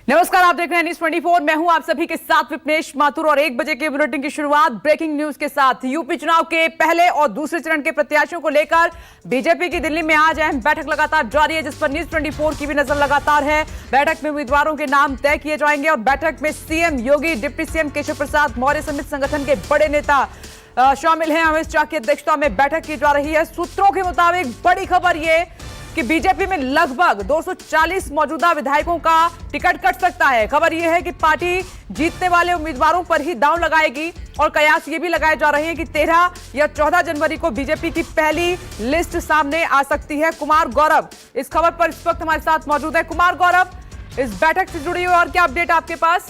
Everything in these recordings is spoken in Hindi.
नमस्कार, आप देख रहे हैं न्यूज 24। मैं हूं आप सभी के साथ विपनेश माथुर और 1 बजे के बुलेटिन की शुरुआत ब्रेकिंग न्यूज के साथ। यूपी चुनाव के पहले और दूसरे चरण के प्रत्याशियों को लेकर बीजेपी की दिल्ली में आज अहम बैठक लगातार जारी है, जिस पर न्यूज 24 की भी नजर लगातार है। बैठक में उम्मीदवारों के नाम तय किए जाएंगे और बैठक में सीएम योगी, डिप्टी सीएम केशव प्रसाद मौर्य समेत संगठन के बड़े नेता शामिल हैं। अमित शाह की अध्यक्षता में बैठक की जा रही है। सूत्रों के मुताबिक बड़ी खबर यह कि बीजेपी में लगभग 240 मौजूदा विधायकों का टिकट कट सकता है। खबर यह है कि पार्टी जीतने वाले उम्मीदवारों पर ही दांव लगाएगी और कयास ये भी लगाए जा रहे हैं कि 13 या 14 जनवरी को बीजेपी की पहली लिस्ट सामने आ सकती है। कुमार गौरव इस खबर पर इस वक्त हमारे साथ मौजूद है। कुमार गौरव, इस बैठक से जुड़ी हुई और क्या अपडेट आपके पास?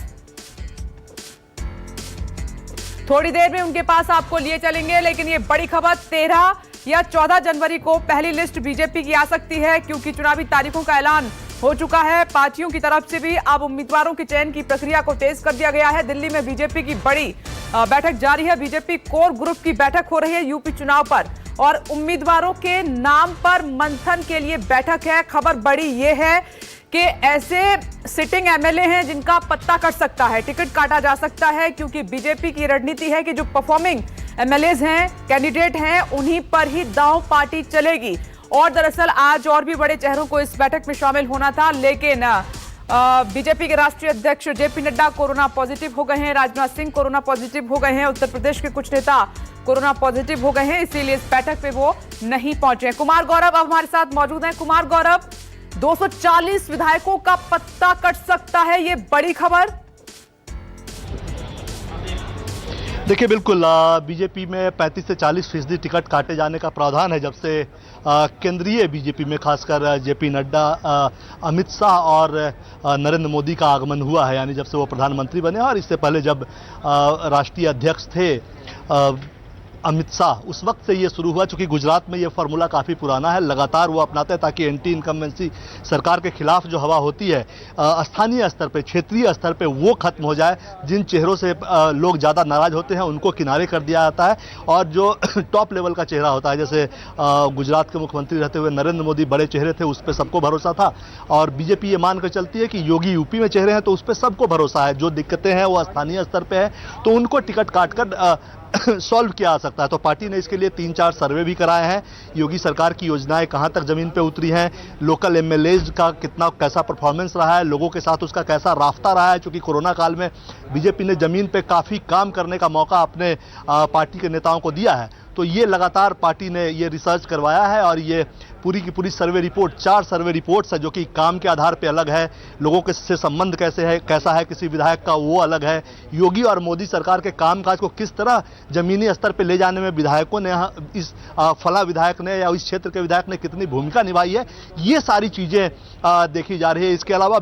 थोड़ी देर में उनके पास आपको लिए चलेंगे, लेकिन ये बड़ी खबर 13 या 14 जनवरी को पहली लिस्ट बीजेपी की आ सकती है, क्योंकि चुनावी तारीखों का ऐलान हो चुका है। पार्टियों की तरफ से भी अब उम्मीदवारों के चयन की प्रक्रिया को तेज कर दिया गया है। दिल्ली में बीजेपी की बड़ी बैठक जारी है। बीजेपी कोर ग्रुप की बैठक हो रही है यूपी चुनाव पर और उम्मीदवारों के नाम पर मंथन के लिए बैठक है। खबर बड़ी ये है कि ऐसे सिटिंग एमएलए हैं जिनका पत्ता कट सकता है, टिकट काटा जा सकता है, क्योंकि बीजेपी की रणनीति है कि जो परफॉर्मिंग एमएलएज हैं, कैंडिडेट हैं, उन्हीं पर ही दांव पार्टी चलेगी। और दरअसल आज और भी बड़े चेहरों को इस बैठक में शामिल होना था, लेकिन बीजेपी के राष्ट्रीय अध्यक्ष जेपी नड्डा कोरोना पॉजिटिव हो गए हैं, राजनाथ सिंह कोरोना पॉजिटिव हो गए हैं, उत्तर प्रदेश के कुछ नेता कोरोना पॉजिटिव हो गए हैं, इसीलिए इस बैठक पे वो नहीं पहुंचे। कुमार गौरव अब हमारे साथ मौजूद हैं। कुमार गौरव, 240 विधायकों का पत्ता कट सकता है, ये बड़ी खबर। देखिए, बिल्कुल बीजेपी में 35 से 40% टिकट काटे जाने का प्रावधान है जब से केंद्रीय बीजेपी में खासकर जेपी नड्डा, अमित शाह और नरेंद्र मोदी का आगमन हुआ है, यानी जब से वो प्रधानमंत्री बने। और इससे पहले जब राष्ट्रीय अध्यक्ष थे अमित शाह, उस वक्त से ये शुरू हुआ। चूंकि गुजरात में ये फार्मूला काफ़ी पुराना है, लगातार वो अपनाते हैं ताकि एंटी इनकम्बेंसी सरकार के खिलाफ जो हवा होती है स्थानीय स्तर पे, क्षेत्रीय स्तर पे, वो खत्म हो जाए। जिन चेहरों से लोग ज़्यादा नाराज होते हैं उनको किनारे कर दिया जाता है और जो टॉप लेवल का चेहरा होता है, जैसे गुजरात के मुख्यमंत्री रहते हुए नरेंद्र मोदी बड़े चेहरे थे, उस पर सबको भरोसा था। और बीजेपी ये मानकर चलती है कि योगी यूपी में चेहरे हैं तो उस पर सबको भरोसा है। जो दिक्कतें हैं वो स्थानीय स्तर पर है तो उनको टिकट काटकर सॉल्व किया जा सकता है। तो पार्टी ने इसके लिए 3-4 सर्वे भी कराए हैं। योगी सरकार की योजनाएं कहां तक जमीन पे उतरी हैं, लोकल एमएलएज का कैसा परफॉर्मेंस रहा है, लोगों के साथ उसका कैसा राफ्ता रहा है। क्योंकि कोरोना काल में बीजेपी ने जमीन पे काफ़ी काम करने का मौका अपने पार्टी के नेताओं को दिया है। तो ये लगातार पार्टी ने ये रिसर्च करवाया है और ये पूरी की पूरी सर्वे रिपोर्ट, 4 सर्वे रिपोर्ट्स है जो कि काम के आधार पे अलग है, लोगों के से संबंध कैसा है किसी विधायक का, वो अलग है। योगी और मोदी सरकार के कामकाज को किस तरह जमीनी स्तर पे ले जाने में विधायकों ने, इस फला विधायक ने या इस क्षेत्र के विधायक ने कितनी भूमिका निभाई है, ये सारी चीज़ें देखी जा रही है। इसके अलावा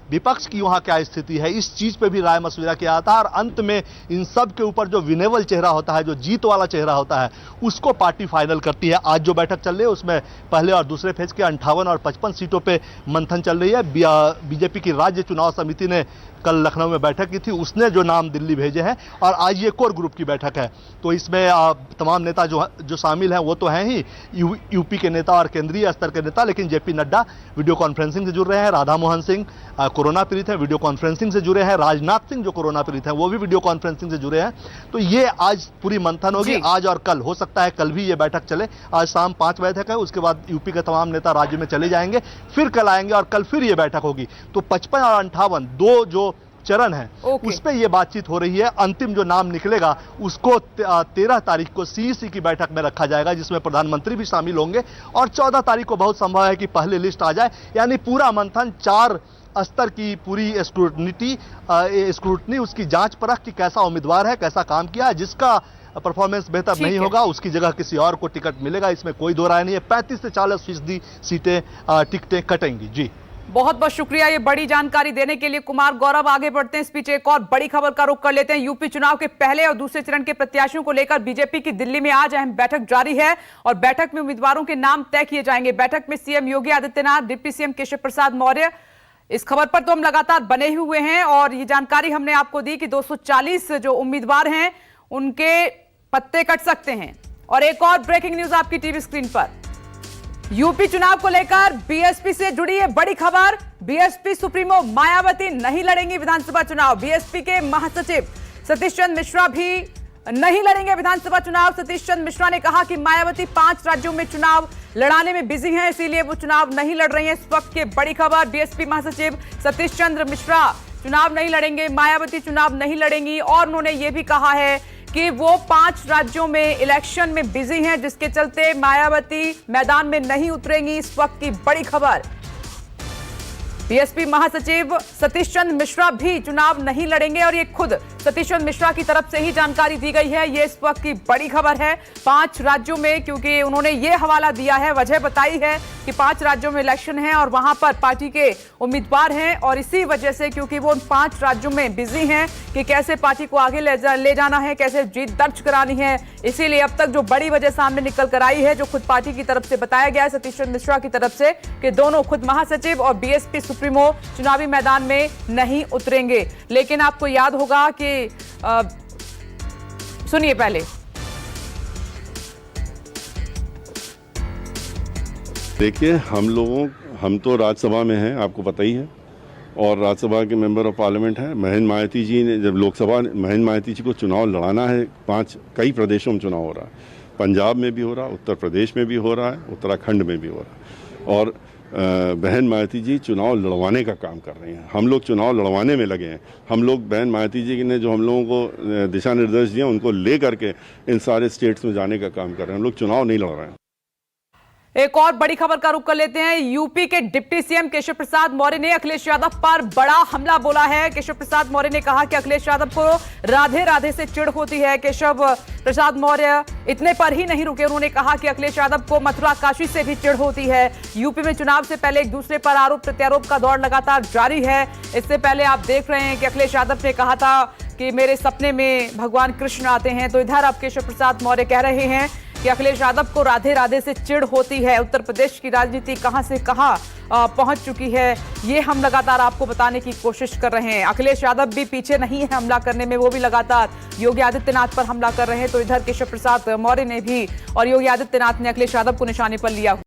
विपक्ष की वहां क्या स्थिति है, इस चीज पे भी राय मशविरा किया जाता है। और अंत में इन सब के ऊपर जो विनेबल चेहरा होता है, जो जीत वाला चेहरा होता है, उसको पार्टी फाइनल करती है। आज जो बैठक चल रही है उसमें पहले और दूसरे फेज के 58 और 55 सीटों पे मंथन चल रही है। बीजेपी की राज्य चुनाव समिति ने कल लखनऊ में बैठक की थी, उसने जो नाम दिल्ली भेजे हैं और आज ये कोर ग्रुप की बैठक है। तो इसमें तमाम नेता जो शामिल हैं वो तो हैं ही यूपी के नेता और केंद्रीय स्तर के नेता, लेकिन जेपी नड्डा वीडियो कॉन्फ्रेंसिंग से जुड़ रहे हैं, राधा मोहन सिंह कोरोना पीड़ित हैं, वीडियो कॉन्फ्रेंसिंग से जुड़े हैं, राजनाथ सिंह जो कोरोना पीड़ित हैं वो भी वीडियो कॉन्फ्रेंसिंग से जुड़े हैं। तो ये आज पूरी मंथन होगी, आज और कल, हो सकता है कल भी ये बैठक चले। आज शाम 5 बजे तक है, उसके बाद यूपी के तमाम नेता राज्य में चले जाएंगे, फिर कल आएंगे और कल फिर ये बैठक होगी। तो 55 और 58 दो जो चरण है उस पे ये बातचीत हो रही है। अंतिम जो नाम निकलेगा उसको 13 तारीख को सीईसी की बैठक में रखा जाएगा, जिसमें प्रधानमंत्री भी शामिल होंगे और 14 तारीख को बहुत संभव है कि पहली लिस्ट आ जाए। यानी पूरा मंथन 4 स्तर की पूरी स्क्रूटनी, उसकी जांच परख कि कैसा उम्मीदवार है, कैसा काम किया है। जिसका परफॉर्मेंस बेहतर नहीं होगा उसकी जगह किसी और को टिकट मिलेगा, इसमें कोई दो राय नहीं है। 35 से 40% सीटें टिकटें कटेंगी। जी, बहुत बहुत शुक्रिया ये बड़ी जानकारी देने के लिए कुमार गौरव। आगे बढ़ते हैं, इस बीच एक और बड़ी खबर का रुख कर लेते हैं। यूपी चुनाव के पहले और दूसरे चरण के प्रत्याशियों को लेकर बीजेपी की दिल्ली में आज अहम बैठक जारी है और बैठक में उम्मीदवारों के नाम तय किए जाएंगे। बैठक में CM Yogi Adityanath, deputy CM Keshav Prasad Maurya, इस खबर पर तो हम लगातार बने हुए हैं और ये जानकारी हमने आपको दी कि 240 जो उम्मीदवार हैं उनके पत्ते कट सकते हैं। और एक और ब्रेकिंग न्यूज आपकी टीवी स्क्रीन पर, यूपी चुनाव को लेकर बीएसपी से जुड़ी है बड़ी खबर। बीएसपी सुप्रीमो मायावती नहीं लड़ेंगी विधानसभा चुनाव। बीएसपी के महासचिव सतीश चंद्र मिश्रा भी नहीं लड़ेंगे विधानसभा चुनाव। सतीश चंद्र मिश्रा ने कहा कि मायावती 5 राज्यों में चुनाव लड़ाने में बिजी हैं, इसीलिए वो चुनाव नहीं लड़ रही हैं। इस वक्त की बड़ी खबर, बीएसपी महासचिव सतीश चंद्र मिश्रा चुनाव नहीं लड़ेंगे, मायावती चुनाव नहीं लड़ेंगी। और उन्होंने ये भी कहा है कि वो 5 राज्यों में इलेक्शन में बिजी हैं, जिसके चलते मायावती मैदान में नहीं उतरेंगी। इस वक्त की बड़ी खबर, बीएसपी महासचिव सतीश चंद्र मिश्रा भी चुनाव नहीं लड़ेंगे और ये खुद सतीश चंद्र मिश्रा की तरफ से ही जानकारी दी गई है। ये इस वक्त की बड़ी खबर है 5 राज्यों में, क्योंकि उन्होंने ये हवाला दिया है, वजह बताई है कि 5 राज्यों में इलेक्शन है और वहां पर पार्टी के उम्मीदवार हैं और इसी वजह से, क्योंकि वो उन 5 राज्यों में बिजी हैं कि कैसे पार्टी को आगे ले जाना है, कैसे जीत दर्ज करानी है, इसीलिए अब तक जो बड़ी वजह सामने निकल कर आई है, जो खुद पार्टी की तरफ से बताया गया है सतीश चंद्र मिश्रा की तरफ से, कि दोनों खुद महासचिव और बीएसपी सुप्रीमो चुनावी मैदान में नहीं उतरेंगे। लेकिन आपको याद होगा कि सुनिए पहले। देखिए, हम तो राज्यसभा में हैं, आपको पता ही है, और राज्यसभा के मेंबर ऑफ पार्लियामेंट हैं। महेंद्र मायावती जी ने, जब लोकसभा महेंद्र मायावती जी को चुनाव लड़ाना है, कई प्रदेशों में चुनाव हो रहा है, पंजाब में भी हो रहा है, उत्तर प्रदेश में भी हो रहा है, उत्तराखंड में भी हो रहा है, और बहन मायावती जी चुनाव लड़वाने का काम कर रही हैं। हम लोग चुनाव लड़वाने में लगे हैं। हम लोग बहन मायावती जी ने जो हम लोगों को दिशा निर्देश दिए, उनको ले करके इन सारे स्टेट्स में जाने का काम कर रहे हैं। हम लोग चुनाव नहीं लड़ रहे हैं। एक और बड़ी खबर का रुख कर लेते हैं। यूपी के डिप्टी सीएम केशव प्रसाद मौर्य ने अखिलेश यादव पर बड़ा हमला बोला है। केशव प्रसाद मौर्य ने कहा कि अखिलेश यादव को राधे राधे से चिढ़ होती है। केशव प्रसाद मौर्य इतने पर ही नहीं रुके, उन्होंने कहा कि अखिलेश यादव को मथुरा काशी से भी चिढ़ होती है। यूपी में चुनाव से पहले एक दूसरे पर आरोप प्रत्यारोप का दौर लगातार जारी है। इससे पहले आप देख रहे हैं कि अखिलेश यादव ने कहा था कि मेरे सपने में भगवान कृष्ण आते हैं, तो इधर अब केशव प्रसाद मौर्य कह रहे हैं कि अखिलेश यादव को राधे राधे से चिढ़ होती है। उत्तर प्रदेश की राजनीति कहां से कहां पहुंच चुकी है, ये हम लगातार आपको बताने की कोशिश कर रहे हैं। अखिलेश यादव भी पीछे नहीं है हमला करने में, वो भी लगातार योगी आदित्यनाथ पर हमला कर रहे हैं। तो इधर केशव प्रसाद मौर्य ने भी और योगी आदित्यनाथ ने अखिलेश यादव को निशाने पर लिया हुआ